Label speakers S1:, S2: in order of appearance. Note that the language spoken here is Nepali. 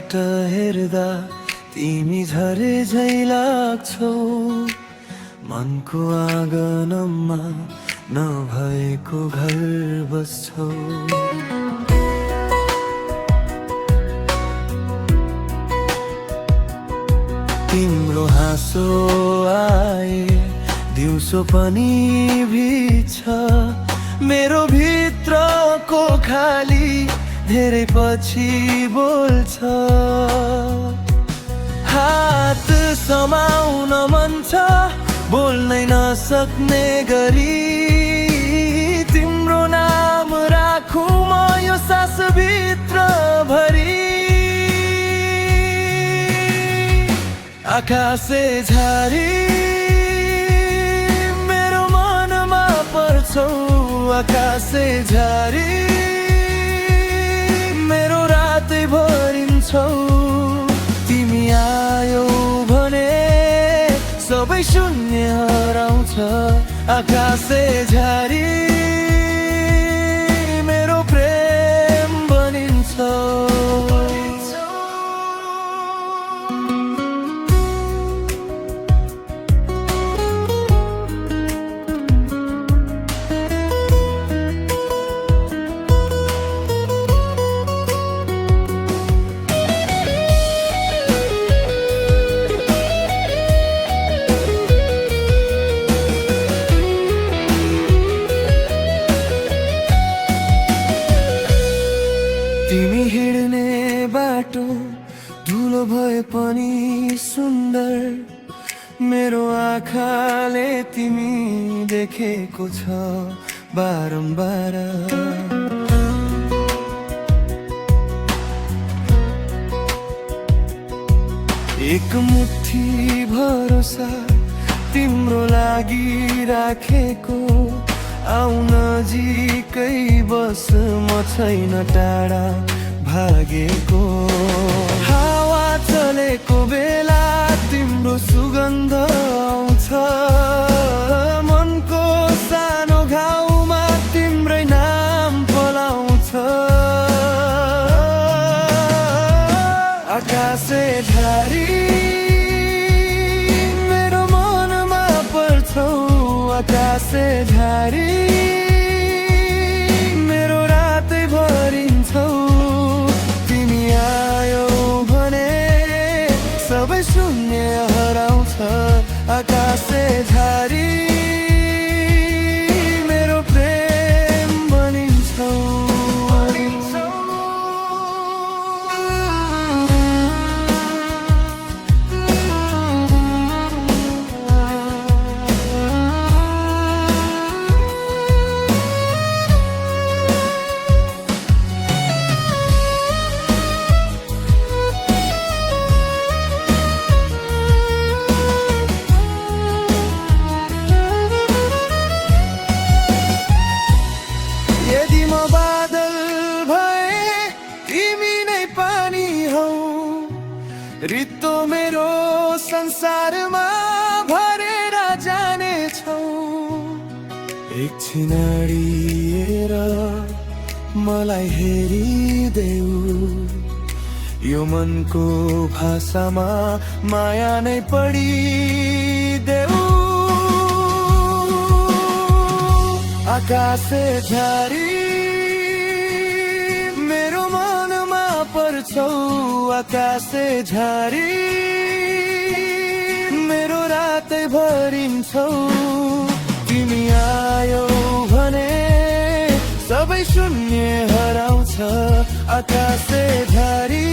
S1: तलबाट हेर्दा तिमी झरे झै लाग्छौ। मनको आँगनमा नभएको घर बस्छौ। तिम्रो हाँसो आए दिउँसो पनि भिज्छ। मेरो भित्रको खाली धेरै पछि बोल्छ। हात समाउन मन छ बोल्नै नसक्ने गरी। तिम्रो नाम राखौँ म यो सासभित्र भरि। आकाशे झारी मेरो मनमा पर्छौ। आकाशे झारी मेरो रातै भरिन्छौ। तिमी आयौ भने सबै शून्य हराउँछ। आकाशे झारी मेरो प्रेम बनिन्छौ। तिमी हिँड्ने बाटो धुलो भए पनि सुन्दर। मेरो आँखाले तिमी देखेको छ बारम्बार। एक मुट्ठी भरोसा तिम्रो लागि राखेको। आउ नजिकै बस म छैन टाढा भागेको। हावा चलेको बेला तिम्रो सुगन्ध आउँछ। मनको सानो घाउमा तिम्रै नाम फलाउँछ। आकाशे झारी मेरो मनमा पर्छौ। आकाशे झारी मेरो रातै भरिन्छौ। तिमी आयौ भने सबै शून्य हराउँछ। आकाशे झारी मेरो प्रेम बनिन्छौ। यदि म बादल भए तिमी नै पानी हौ। रित्तो मेरो संसारमा भरेर जानेछौ। एकछिन अडिएर मलाई हेरिदेऊ। यो मनको भाषामा माया नै पढिदेऊ। आकाशे झारी मेरो मनमा पर्छौ। आकाशे झारी मेरो रातै भरिन्छौ। तिमी आयौ भने सबै शून्य हराउँछ। आकाशे झारी